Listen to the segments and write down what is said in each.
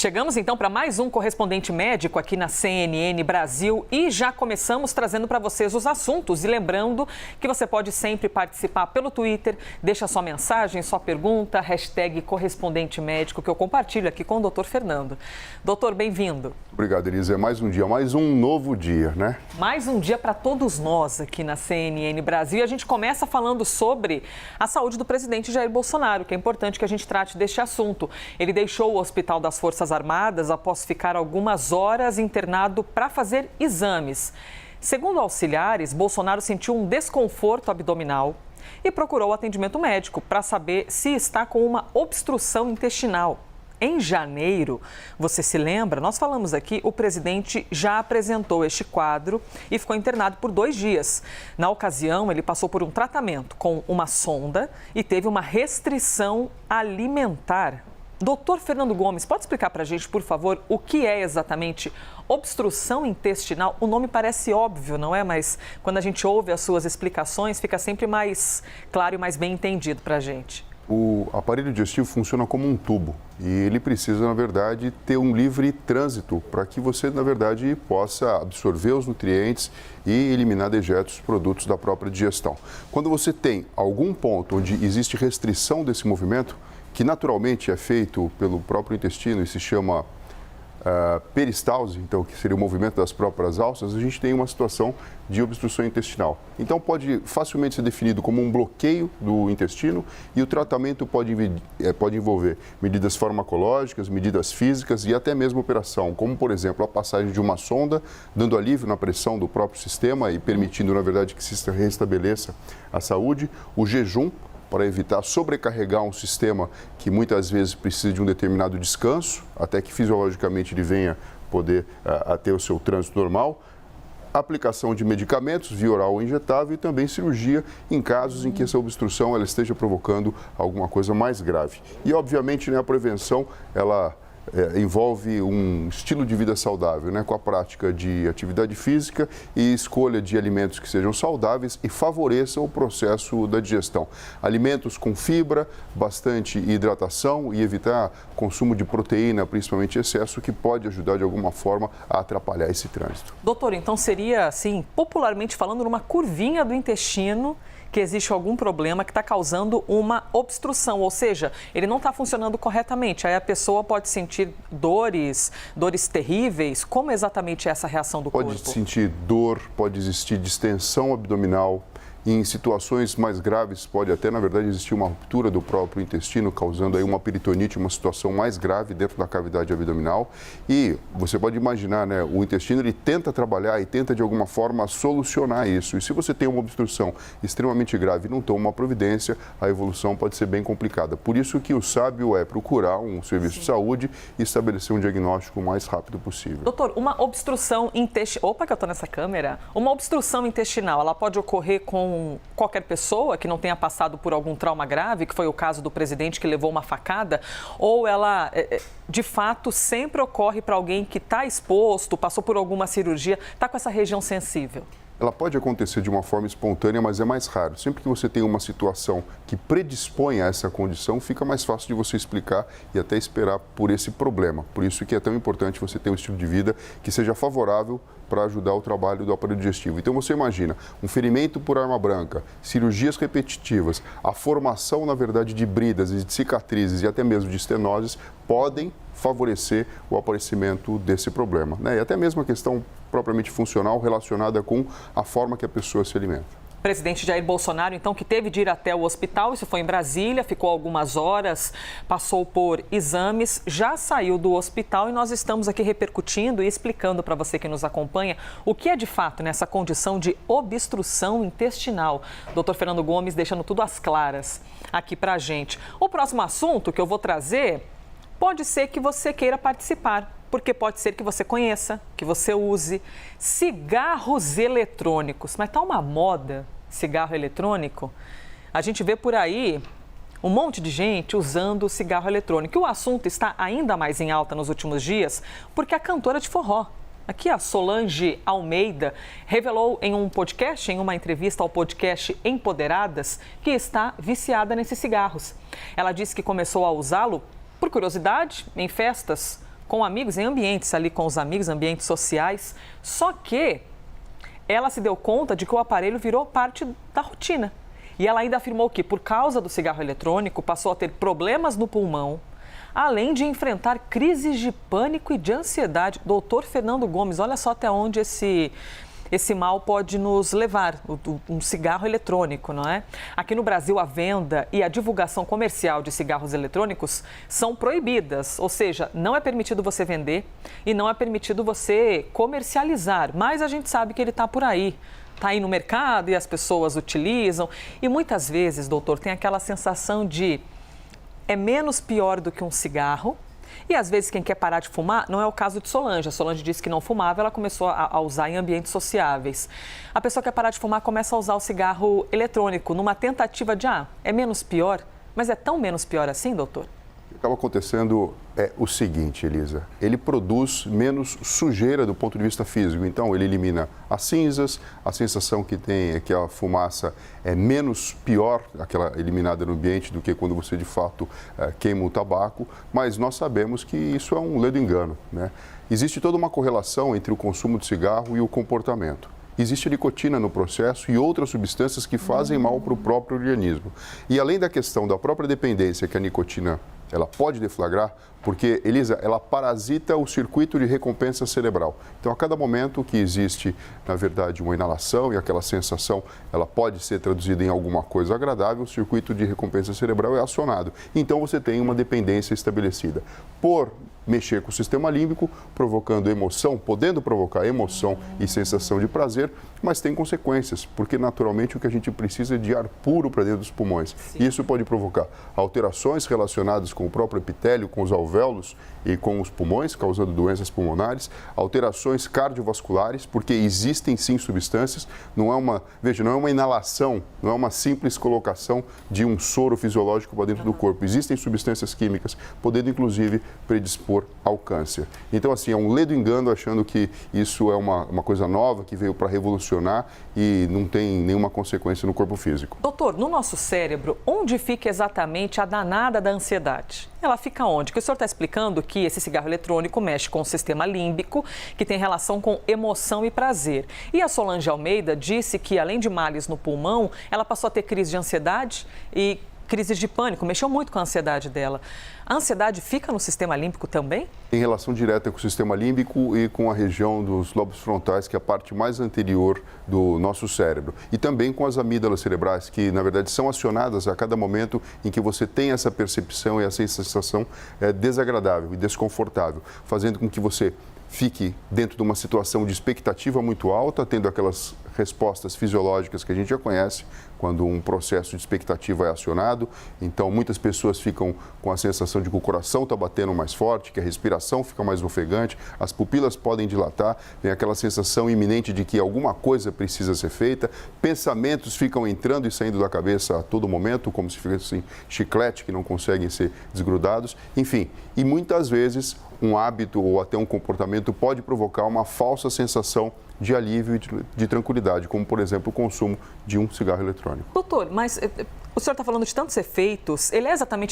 Chegamos então para mais um correspondente médico aqui na CNN Brasil e já começamos trazendo para vocês os assuntos. E lembrando que você pode sempre participar pelo Twitter, deixa sua mensagem, sua pergunta, hashtag correspondente médico, que eu compartilho aqui com o doutor Fernando. Doutor, bem-vindo. Obrigado, Elisa. É mais um dia, mais um novo dia, né? Mais um dia para todos nós aqui na CNN Brasil. E a gente começa falando sobre a saúde do presidente Jair Bolsonaro, que é importante que a gente trate deste assunto. Ele deixou o Hospital das Forças Armadas após ficar algumas horas internado para fazer exames. Segundo auxiliares, Bolsonaro sentiu um desconforto abdominal e procurou atendimento médico para saber se está com uma obstrução intestinal. Em janeiro, você se lembra? Nós falamos aqui, o presidente já apresentou este quadro e ficou internado por 2 dias. Na ocasião, ele passou por um tratamento com uma sonda e teve uma restrição alimentar. Doutor Fernando Gomes, pode explicar para a gente, por favor, o que é exatamente obstrução intestinal? O nome parece óbvio, não é? Mas quando a gente ouve as suas explicações, fica sempre mais claro e mais bem entendido para a gente. O aparelho digestivo funciona como um tubo e ele precisa, na verdade, ter um livre trânsito para que você, na verdade, possa absorver os nutrientes e eliminar dejetos, produtos da própria digestão. Quando você tem algum ponto onde existe restrição desse movimento, que naturalmente é feito pelo próprio intestino e se chama peristalse, então que seria o movimento das próprias alças, a gente tem uma situação de obstrução intestinal. Então pode facilmente ser definido como um bloqueio do intestino e o tratamento pode envolver medidas farmacológicas, medidas físicas e até mesmo operação, como por exemplo a passagem de uma sonda, dando alívio na pressão do próprio sistema e permitindo na verdade que se restabeleça a saúde, o jejum, para evitar sobrecarregar um sistema que muitas vezes precisa de um determinado descanso, até que fisiologicamente ele venha poder ter o seu trânsito normal, aplicação de medicamentos via oral ou injetável e também cirurgia em casos em que essa obstrução ela esteja provocando alguma coisa mais grave. E obviamente, né, a prevenção ela envolve um estilo de vida saudável, né, com a prática de atividade física e escolha de alimentos que sejam saudáveis e favoreçam o processo da digestão. Alimentos com fibra, bastante hidratação e evitar consumo de proteína, principalmente excesso, que pode ajudar de alguma forma a atrapalhar esse trânsito. Doutor, então seria, assim, popularmente falando, numa curvinha do intestino que existe algum problema que está causando uma obstrução, ou seja, ele não está funcionando corretamente. Aí a pessoa pode sentir dores terríveis. Como exatamente é essa reação do corpo? Pode sentir dor, pode existir distensão abdominal. Em situações mais graves, pode até, na verdade, existir uma ruptura do próprio intestino, causando aí uma peritonite, uma situação mais grave dentro da cavidade abdominal. E você pode imaginar, né, o intestino ele tenta trabalhar e tenta, de alguma forma, solucionar isso. E se você tem uma obstrução extremamente grave e não toma uma providência, a evolução pode ser bem complicada. Por isso que o sábio é procurar um serviço de saúde e estabelecer um diagnóstico o mais rápido possível. Doutor, uma obstrução intestinal... Opa, que eu estou nessa câmera. Uma obstrução intestinal, ela pode ocorrer com qualquer pessoa que não tenha passado por algum trauma grave, que foi o caso do presidente que levou uma facada, ou ela, de fato, sempre ocorre para alguém que está exposto, passou por alguma cirurgia, está com essa região sensível? Ela pode acontecer de uma forma espontânea, mas é mais raro. Sempre que você tem uma situação que predispõe a essa condição, fica mais fácil de você explicar e até esperar por esse problema. Por isso que é tão importante você ter um estilo de vida que seja favorável para ajudar o trabalho do aparelho digestivo. Então você imagina, um ferimento por arma branca, cirurgias repetitivas, a formação, na verdade, de bridas e de cicatrizes e até mesmo de estenoses podem favorecer o aparecimento desse problema, né? E até mesmo a questão propriamente funcional relacionada com a forma que a pessoa se alimenta. Presidente Jair Bolsonaro, então, que teve de ir até o hospital, isso foi em Brasília, ficou algumas horas, passou por exames, já saiu do hospital e nós estamos aqui repercutindo e explicando para você que nos acompanha o que é de fato nessa condição de obstrução intestinal. Doutor Fernando Gomes deixando tudo às claras aqui para a gente. O próximo assunto que eu vou trazer pode ser que você queira participar, porque pode ser que você conheça, que você use cigarros eletrônicos. Mas tá uma moda cigarro eletrônico. A gente vê por aí um monte de gente usando cigarro eletrônico. E o assunto está ainda mais em alta nos últimos dias, porque a cantora de forró, aqui a Solange Almeida, revelou em um podcast, em uma entrevista ao podcast Empoderadas, que está viciada nesses cigarros. Ela disse que começou a usá-lo por curiosidade, em festas, com amigos, em ambientes ali com os amigos, ambientes sociais. Só que ela se deu conta de que o aparelho virou parte da rotina. E ela ainda afirmou que, por causa do cigarro eletrônico, passou a ter problemas no pulmão, além de enfrentar crises de pânico e de ansiedade. Doutor Fernando Gomes, olha só até onde esse mal pode nos levar, um cigarro eletrônico, não é? Aqui no Brasil, a venda e a divulgação comercial de cigarros eletrônicos são proibidas, ou seja, não é permitido você vender e não é permitido você comercializar, mas a gente sabe que ele está por aí. Está aí no mercado e as pessoas utilizam. E muitas vezes, doutor, tem aquela sensação de é menos pior do que um cigarro. E às vezes quem quer parar de fumar, não é o caso de Solange. A Solange disse que não fumava, ela começou a usar em ambientes sociáveis. A pessoa que quer parar de fumar começa a usar o cigarro eletrônico numa tentativa de, é menos pior. Mas é tão menos pior assim, doutor? O que acaba acontecendo é o seguinte, Elisa, ele produz menos sujeira do ponto de vista físico, então ele elimina as cinzas, a sensação que tem é que a fumaça é menos pior, aquela eliminada no ambiente, do que quando você de fato queima o tabaco, mas nós sabemos que isso é um ledo engano, né? Existe toda uma correlação entre o consumo de cigarro e o comportamento. Existe nicotina no processo e outras substâncias que fazem mal para o próprio organismo. E além da questão da própria dependência que a nicotina ela pode deflagrar, porque, Elisa, ela parasita o circuito de recompensa cerebral. Então, a cada momento que existe, na verdade, uma inalação e aquela sensação, ela pode ser traduzida em alguma coisa agradável, o circuito de recompensa cerebral é acionado. Então, você tem uma dependência estabelecida. Por mexer com o sistema límbico, provocando emoção, podendo provocar emoção e sensação de prazer, mas tem consequências, porque naturalmente o que a gente precisa é de ar puro para dentro dos pulmões. Sim. Isso pode provocar alterações relacionadas com o próprio epitélio, com os alvéolos e com os pulmões, causando doenças pulmonares, alterações cardiovasculares, porque existem sim substâncias, não é uma inalação, não é uma simples colocação de um soro fisiológico para dentro do corpo. Existem substâncias químicas, podendo inclusive predispor ao câncer. Então, assim, é um ledo engano achando que isso é uma coisa nova que veio para revolucionar e não tem nenhuma consequência no corpo físico. Doutor, no nosso cérebro, onde fica exatamente a danada da ansiedade? Ela fica onde? Porque o senhor está explicando que esse cigarro eletrônico mexe com o sistema límbico, que tem relação com emoção e prazer. E a Solange Almeida disse que, além de males no pulmão, ela passou a ter crise de ansiedade e crises de pânico, mexeu muito com a ansiedade dela. A ansiedade fica no sistema límbico também? Tem relação direta com o sistema límbico e com a região dos lobos frontais, que é a parte mais anterior do nosso cérebro. E também com as amígdalas cerebrais, que na verdade são acionadas a cada momento em que você tem essa percepção e essa sensação desagradável e desconfortável, fazendo com que você fique dentro de uma situação de expectativa muito alta, tendo aquelas respostas fisiológicas que a gente já conhece quando um processo de expectativa é acionado. Então, muitas pessoas ficam com a sensação de que o coração está batendo mais forte, que a respiração fica mais ofegante, as pupilas podem dilatar, tem aquela sensação iminente de que alguma coisa precisa ser feita, pensamentos ficam entrando e saindo da cabeça a todo momento, como se fossem chiclete que não conseguem ser desgrudados, enfim. E muitas vezes um hábito ou até um comportamento pode provocar uma falsa sensação de alívio e de tranquilidade, como, por exemplo, o consumo de um cigarro eletrônico. Doutor, mas o senhor está falando de tantos efeitos, ele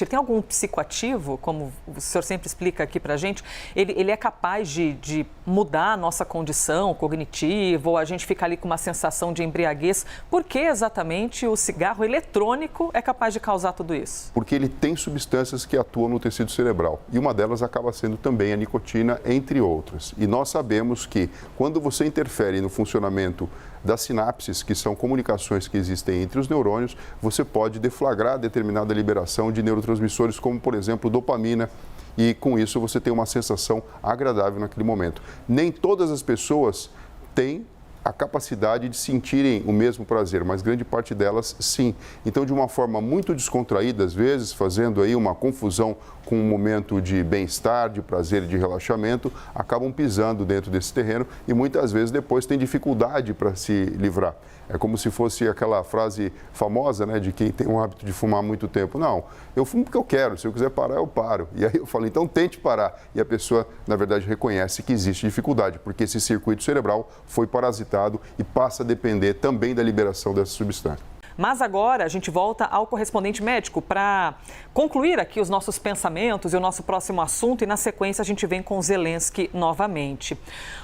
tem algum psicoativo, como o senhor sempre explica aqui para a gente, ele é capaz de mudar a nossa condição cognitiva, ou a gente fica ali com uma sensação de embriaguez? Por que exatamente o cigarro eletrônico é capaz de causar tudo isso? Porque ele tem substâncias que atuam no tecido cerebral, e uma delas acaba sendo também a nicotina, entre outras. E nós sabemos que quando você interfere no funcionamento das sinapses, que são comunicações que existem entre os neurônios, você pode deflagrar determinada liberação de neurotransmissores, como, por exemplo, dopamina, e com isso você tem uma sensação agradável naquele momento. Nem todas as pessoas têm a capacidade de sentirem o mesmo prazer, mas grande parte delas sim. Então, de uma forma muito descontraída, às vezes, fazendo aí uma confusão com um momento de bem-estar, de prazer e de relaxamento, acabam pisando dentro desse terreno e muitas vezes depois têm dificuldade para se livrar. É como se fosse aquela frase famosa, né, de quem tem um hábito de fumar há muito tempo. Não, eu fumo porque eu quero, se eu quiser parar, eu paro. E aí eu falo, então tente parar. E a pessoa, na verdade, reconhece que existe dificuldade, porque esse circuito cerebral foi parasitado e passa a depender também da liberação dessa substância. Mas agora a gente volta ao correspondente médico para concluir aqui os nossos pensamentos e o nosso próximo assunto, e na sequência a gente vem com Zelensky novamente.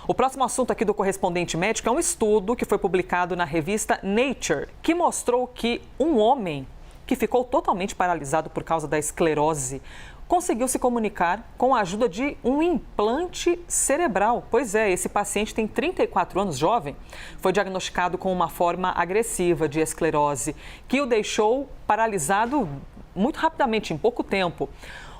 O próximo assunto aqui do correspondente médico é um estudo que foi publicado na revista Nature, que mostrou que um homem que ficou totalmente paralisado por causa da esclerose conseguiu se comunicar com a ajuda de um implante cerebral. Pois é, esse paciente tem 34 anos, jovem, foi diagnosticado com uma forma agressiva de esclerose, que o deixou paralisado muito rapidamente, em pouco tempo.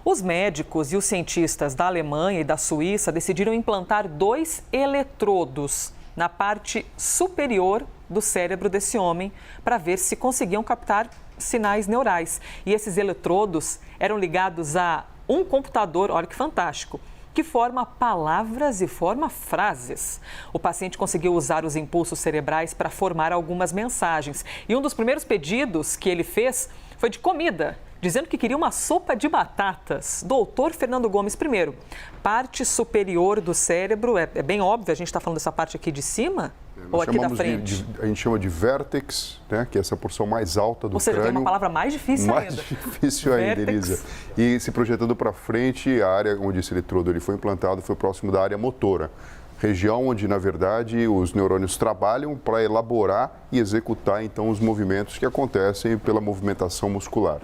Os médicos e os cientistas da Alemanha e da Suíça decidiram implantar 2 eletrodos na parte superior do cérebro desse homem para ver se conseguiam captar sinais neurais. E esses eletrodos eram ligados a um computador, olha que fantástico, que forma palavras e forma frases. O paciente conseguiu usar os impulsos cerebrais para formar algumas mensagens. E um dos primeiros pedidos que ele fez foi de comida, dizendo que queria uma sopa de batatas. Doutor Fernando Gomes, primeiro, parte superior do cérebro, é bem óbvio, a gente está falando dessa parte aqui de cima? Ou aqui da frente? A gente chama de vértex, né, que é essa porção mais alta do crânio. Ou seja, tem uma palavra mais difícil ainda. Mais difícil ainda, Elisa. E se projetando para frente, a área onde esse eletrodo ele foi implantado foi próximo da área motora. Região onde, na verdade, os neurônios trabalham para elaborar e executar, então, os movimentos que acontecem pela movimentação muscular.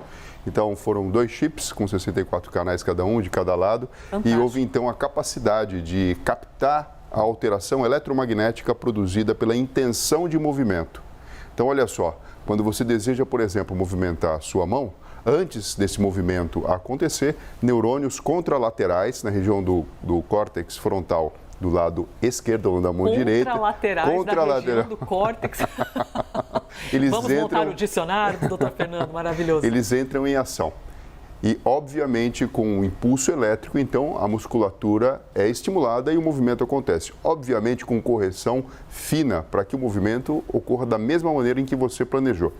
Então, foram 2 chips com 64 canais cada um, de cada lado. Fantástico. E houve, então, a capacidade de captar a alteração eletromagnética produzida pela intenção de movimento. Então, olha só, quando você deseja, por exemplo, movimentar a sua mão, antes desse movimento acontecer, neurônios contralaterais na região do córtex frontal do lado esquerdo ou da mão direita. Contralaterais da região do córtex. Vamos montar o dicionário do Dr. Fernando, maravilhoso. Eles entram em ação. E, obviamente, com um impulso elétrico, então, a musculatura é estimulada e o movimento acontece. Obviamente, com correção fina, para que o movimento ocorra da mesma maneira em que você planejou.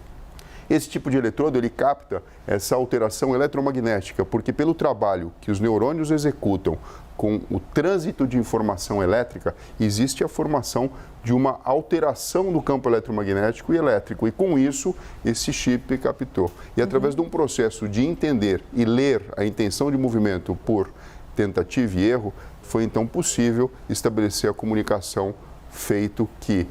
Esse tipo de eletrodo, ele capta essa alteração eletromagnética, porque pelo trabalho que os neurônios executam com o trânsito de informação elétrica, existe a formação de uma alteração no campo eletromagnético e elétrico. E com isso, esse chip captou. E através de um processo de entender e ler a intenção de movimento por tentativa e erro, foi então possível estabelecer a comunicação, feito que,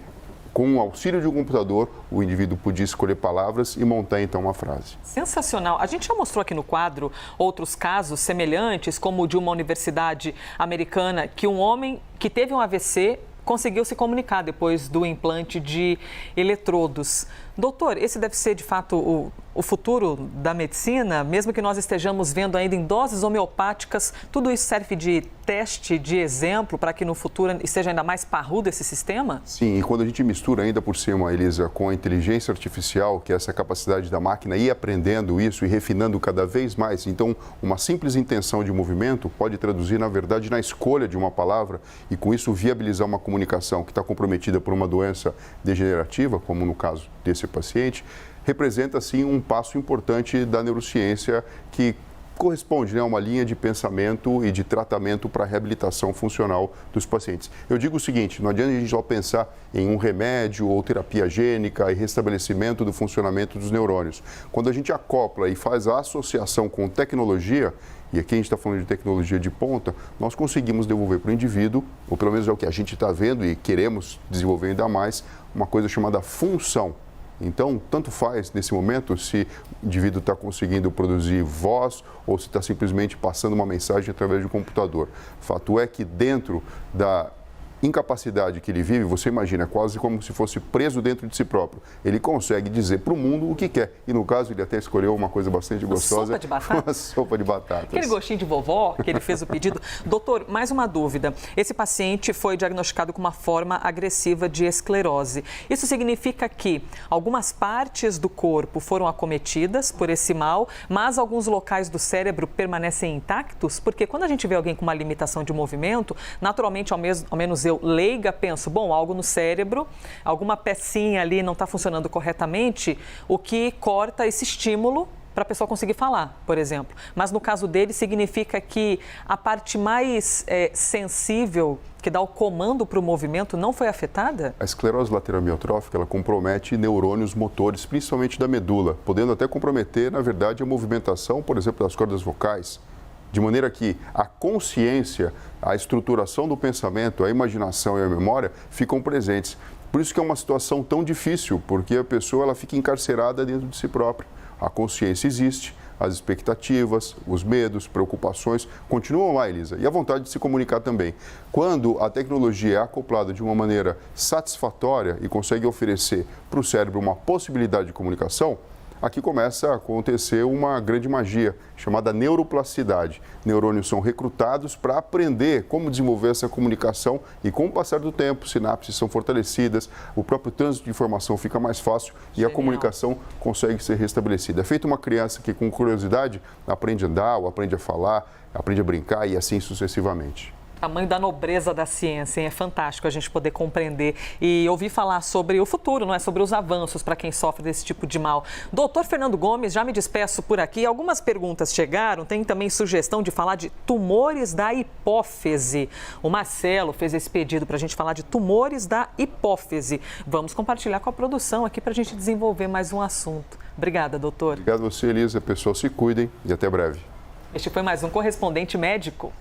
com o auxílio de um computador, o indivíduo podia escolher palavras e montar, então, uma frase. Sensacional. A gente já mostrou aqui no quadro outros casos semelhantes, como o de uma universidade americana, que um homem que teve um AVC conseguiu se comunicar depois do implante de eletrodos. Doutor, esse deve ser, de fato, o futuro da medicina, mesmo que nós estejamos vendo ainda em doses homeopáticas, tudo isso serve de teste, de exemplo, para que no futuro esteja ainda mais parrudo esse sistema? Sim, e quando a gente mistura ainda por cima, Elisa, com a inteligência artificial, que é essa capacidade da máquina ir aprendendo isso e refinando cada vez mais, então uma simples intenção de movimento pode traduzir, na verdade, na escolha de uma palavra e com isso viabilizar uma comunicação que está comprometida por uma doença degenerativa, como no caso desse paciente, representa, sim, um passo importante da neurociência que corresponde, né, a uma linha de pensamento e de tratamento para a reabilitação funcional dos pacientes. Eu digo o seguinte, não adianta a gente só pensar em um remédio ou terapia gênica e restabelecimento do funcionamento dos neurônios. Quando a gente acopla e faz a associação com tecnologia, e aqui a gente está falando de tecnologia de ponta, nós conseguimos devolver para o indivíduo, ou pelo menos é o que a gente está vendo e queremos desenvolver ainda mais, uma coisa chamada função. Então, tanto faz nesse momento se o indivíduo está conseguindo produzir voz ou se está simplesmente passando uma mensagem através de um computador. Fato é que dentro da incapacidade que ele vive, você imagina, quase como se fosse preso dentro de si próprio. Ele consegue dizer para o mundo o que quer. E no caso, ele até escolheu uma coisa bastante gostosa. Sopa de batata? Uma sopa de batatas. Aquele gostinho de vovó que ele fez o pedido. Doutor, mais uma dúvida. Esse paciente foi diagnosticado com uma forma agressiva de esclerose. Isso significa que algumas partes do corpo foram acometidas por esse mal, mas alguns locais do cérebro permanecem intactos? Porque quando a gente vê alguém com uma limitação de movimento, naturalmente, ao menos eu, leiga, penso, bom, algo no cérebro, alguma pecinha ali não está funcionando corretamente, o que corta esse estímulo para a pessoa conseguir falar, por exemplo. Mas no caso dele, significa que a parte mais sensível, que dá o comando para o movimento, não foi afetada? A esclerose lateral amiotrófica, ela compromete neurônios motores, principalmente da medula, podendo até comprometer, na verdade, a movimentação, por exemplo, das cordas vocais, de maneira que a consciência, a estruturação do pensamento, a imaginação e a memória ficam presentes. Por isso que é uma situação tão difícil, porque a pessoa ela fica encarcerada dentro de si própria. A consciência existe, as expectativas, os medos, preocupações continuam lá, Elisa, e a vontade de se comunicar também. Quando a tecnologia é acoplada de uma maneira satisfatória e consegue oferecer para o cérebro uma possibilidade de comunicação, aqui começa a acontecer uma grande magia, chamada neuroplasticidade. Neurônios são recrutados para aprender como desenvolver essa comunicação e, com o passar do tempo, sinapses são fortalecidas, o próprio trânsito de informação fica mais fácil e a comunicação consegue ser restabelecida. É feito uma criança que, com curiosidade, aprende a andar, ou aprende a falar, aprende a brincar e assim sucessivamente. Tamanho da nobreza da ciência, hein? É fantástico a gente poder compreender e ouvir falar sobre o futuro, não é? Sobre os avanços para quem sofre desse tipo de mal. Doutor Fernando Gomes, já me despeço por aqui. Algumas perguntas chegaram, tem também sugestão de falar de tumores da hipófise. O Marcelo fez esse pedido para a gente falar de tumores da hipófise. Vamos compartilhar com a produção aqui para a gente desenvolver mais um assunto. Obrigada, doutor. Obrigado a você, Elisa. Pessoal, se cuidem e até breve. Este foi mais um Correspondente Médico.